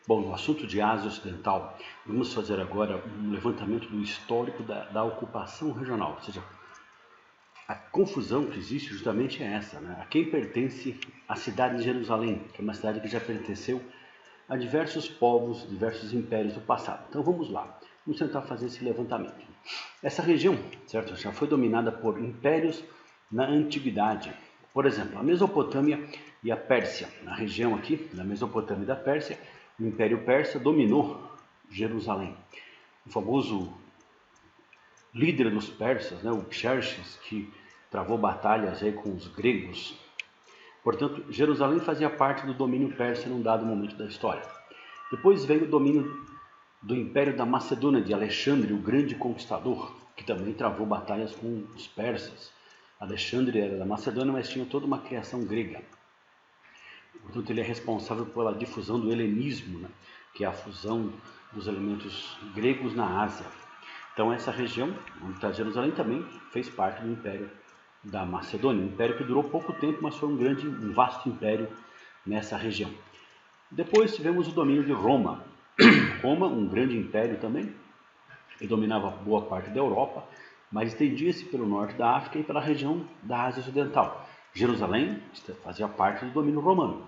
Bom, no assunto de Ásia Ocidental, vamos fazer agora um levantamento do histórico da ocupação regional, ou seja, a confusão que existe justamente é essa, né? A quem pertence a cidade de Jerusalém, que é uma cidade que já pertenceu a diversos povos, diversos impérios do passado. Então vamos lá, vamos tentar fazer esse levantamento. Essa região, certo, já foi dominada por impérios na antiguidade. Por exemplo, a Mesopotâmia e a Pérsia. Na região aqui, da Mesopotâmia e da Pérsia, o Império Persa dominou Jerusalém. O famoso líder dos persas, né, o Xerxes, que travou batalhas aí com os gregos. Portanto, Jerusalém fazia parte do domínio persa num dado momento da história. Depois veio o domínio do Império da Macedônia, de Alexandre, o grande conquistador, que também travou batalhas com os persas. Alexandre era da Macedônia, mas tinha toda uma criação grega. Portanto, ele é responsável pela difusão do helenismo, né, que é a fusão dos elementos gregos na Ásia. Então, essa região, onde está Jerusalém, também fez parte do Império da Macedônia, um império que durou pouco tempo, mas foi um vasto império nessa região. Depois tivemos o domínio de Roma. Roma, um grande império também, que dominava boa parte da Europa, mas estendia-se pelo norte da África e pela região da Ásia Ocidental. Jerusalém fazia parte do domínio romano.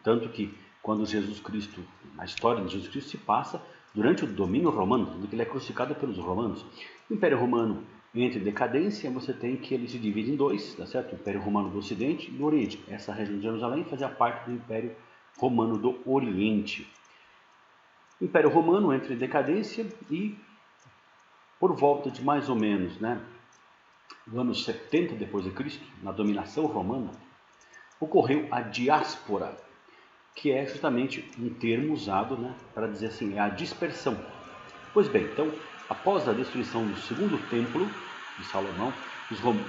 Tanto que, quando Jesus Cristo, a história de Jesus Cristo se passa durante o domínio romano, quando ele é crucificado pelos romanos. O Império Romano entra em decadência, você tem que ele se divide em dois, tá certo? O Império Romano do Ocidente e do Oriente. Essa região de Jerusalém fazia parte do Império Romano do Oriente. O Império Romano entra em decadência e, por volta de mais ou menos, no ano 70 depois de Cristo, na dominação romana, ocorreu a diáspora, que é justamente um termo usado, para dizer assim, é a dispersão. Pois bem, então, após a destruição do segundo templo de Salomão,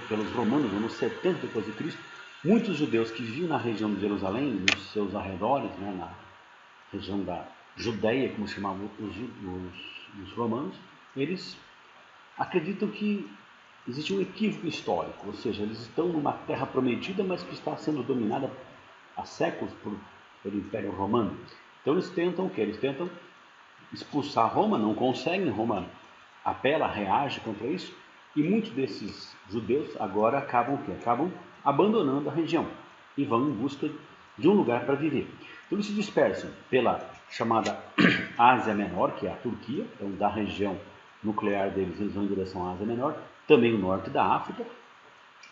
pelos romanos, no ano 70 depois de Cristo, muitos judeus que viviam na região de Jerusalém, nos seus arredores, na região da Judéia, como chamavam os romanos, eles acreditam que existe um equívoco histórico, ou seja, eles estão numa terra prometida, mas que está sendo dominada há séculos pelo Império Romano. Então eles tentam o quê? Eles tentam expulsar Roma, não conseguem, Roma apela, reage contra isso, e muitos desses judeus agora acabam o quê? Acabam abandonando a região e vão em busca de um lugar para viver. Então eles se dispersam pela chamada Ásia Menor, que é a Turquia, então da região nuclear deles eles vão em direção à Ásia Menor, também o norte da África,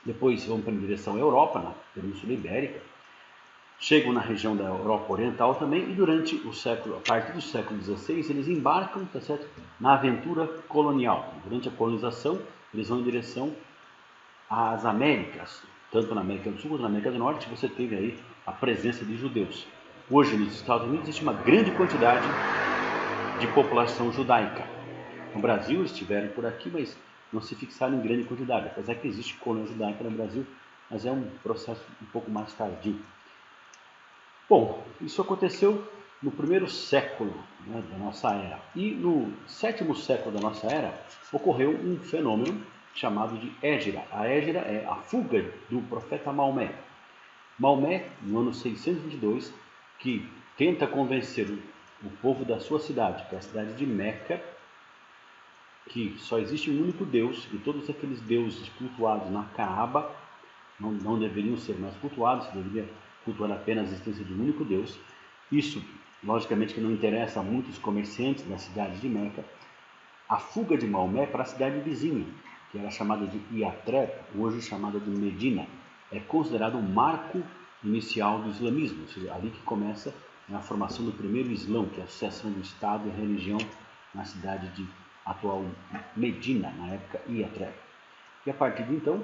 depois vão para a direção à Europa, na Península Ibérica, chegam na região da Europa Oriental também, e durante a partir do século XVI, eles embarcam, tá certo, na aventura colonial. Durante a colonização, eles vão em direção às Américas, tanto na América do Sul quanto na América do Norte, você teve aí a presença de judeus. Hoje, nos Estados Unidos, existe uma grande quantidade de população judaica. No Brasil, eles estiveram por aqui, mas não se fixaram em grande quantidade, apesar que existe colônia judaica no Brasil, mas é um processo um pouco mais tardio. Bom, isso aconteceu no primeiro século da nossa era. E no sétimo século da nossa era, ocorreu um fenômeno chamado de Hégira. A Hégira é a fuga do profeta Maomé. Maomé, no ano 622, que tenta convencer o povo da sua cidade, que é a cidade de Meca, que só existe um único Deus, e todos aqueles deuses cultuados na Kaaba não deveriam ser mais cultuados, se deveria cultuar apenas a existência de um único Deus. Isso, logicamente, que não interessa a muitos comerciantes da cidade de Meca. A fuga de Maomé para a cidade vizinha, que era chamada de Iatreb, hoje chamada de Medina, é considerado um marco inicial do islamismo, ou seja, ali que começa a formação do primeiro Islão, que é a sucessão do Estado e a religião na cidade de atual Medina, na época Iatreb. E a partir de então,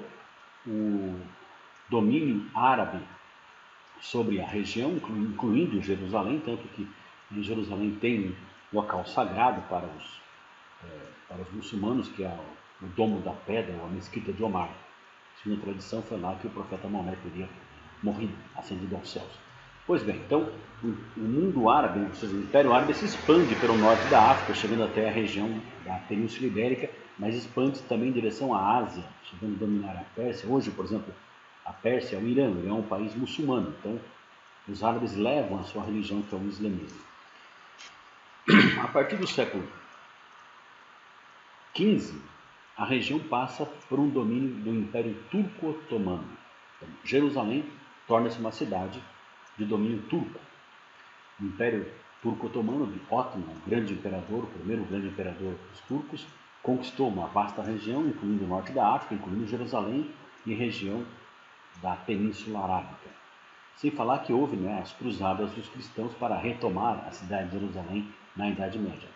o domínio árabe sobre a região, incluindo Jerusalém, tanto que em Jerusalém tem um local sagrado para os muçulmanos, que é o Domo da Pedra, ou a Mesquita de Omar. Segundo a tradição, foi lá que o profeta Maomé teria morrido, ascendido aos céus. Pois bem, então o mundo árabe, ou seja, o Império Árabe se expande pelo norte da África, chegando até a região da Península Ibérica, mas expande também em direção à Ásia, chegando a dominar a Pérsia. Hoje, por exemplo, a Pérsia é o Irã, é um país muçulmano, então os árabes levam a sua religião, que é o islamismo. A partir do século XV, a região passa por um domínio do Império Turco-Otomano. Então, Jerusalém torna-se uma cidade de domínio turco. O Império Turco-Otomano de Otman, o grande imperador, o primeiro grande imperador dos turcos, conquistou uma vasta região, incluindo o norte da África, incluindo Jerusalém e região da Península Arábica. Sem falar que houve, né, as cruzadas dos cristãos para retomar a cidade de Jerusalém na Idade Média.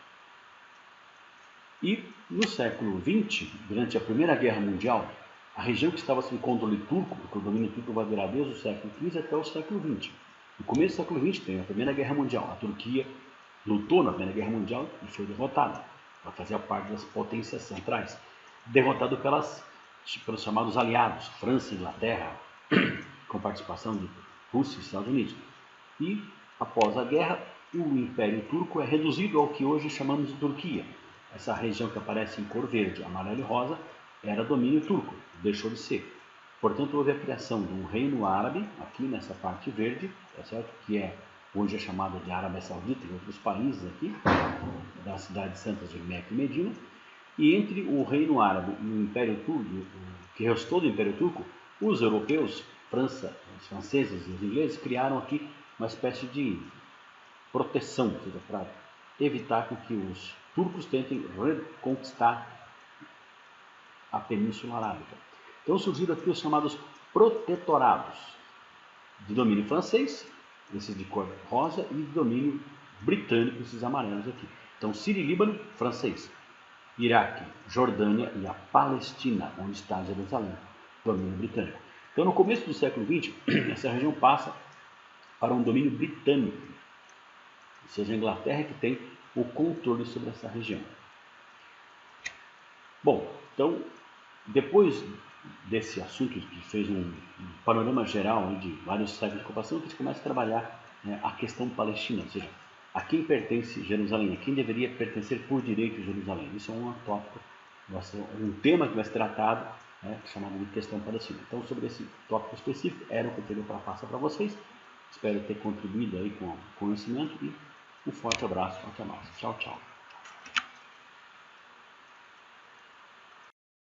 E no século XX, durante a Primeira Guerra Mundial, a região que estava sob controle turco, porque o domínio turco vai durar desde o século XV até o século XX. No começo do século XX tem a Primeira Guerra Mundial. A Turquia lutou na Primeira Guerra Mundial e foi derrotada. Ela fazia parte das potências centrais, derrotado pelos chamados aliados, França e Inglaterra, com participação de Rússia e Estados Unidos. E, após a guerra, o Império Turco é reduzido ao que hoje chamamos de Turquia. Essa região que aparece em cor verde, amarelo e rosa era domínio turco, deixou de ser. Portanto, houve a criação de um reino árabe, aqui nessa parte verde, tá certo? Que hoje é chamado de Arábia Saudita e outros países aqui, das cidades santas de Meca e Medina. E entre o reino árabe e o Império Turco, o que restou do Império Turco, os europeus, França, os franceses e os ingleses, criaram aqui uma espécie de proteção, ou seja, para evitar que os turcos tentem reconquistar a Península Arábica. Então surgiram aqui os chamados protetorados, de domínio francês, esses de cor rosa, e de domínio britânico, esses amarelos aqui. Então Síria e Líbano, francês. Iraque, Jordânia e a Palestina, onde está Jerusalém, domínio britânico. Então no começo do século XX, essa região passa para um domínio britânico, ou seja, a Inglaterra que tem o controle sobre essa região. Bom, então, depois desse assunto que fez um panorama geral de vários séculos de ocupação, a gente começa a trabalhar, né, a questão palestina, ou seja, a quem pertence Jerusalém, a quem deveria pertencer por direito Jerusalém. Isso é um tópico, um tema que vai ser tratado, né, chamado de questão palestina. Então, sobre esse tópico específico, era o que eu teria para passar para vocês. Espero ter contribuído aí com o conhecimento e um forte abraço. Até mais. Tchau, tchau.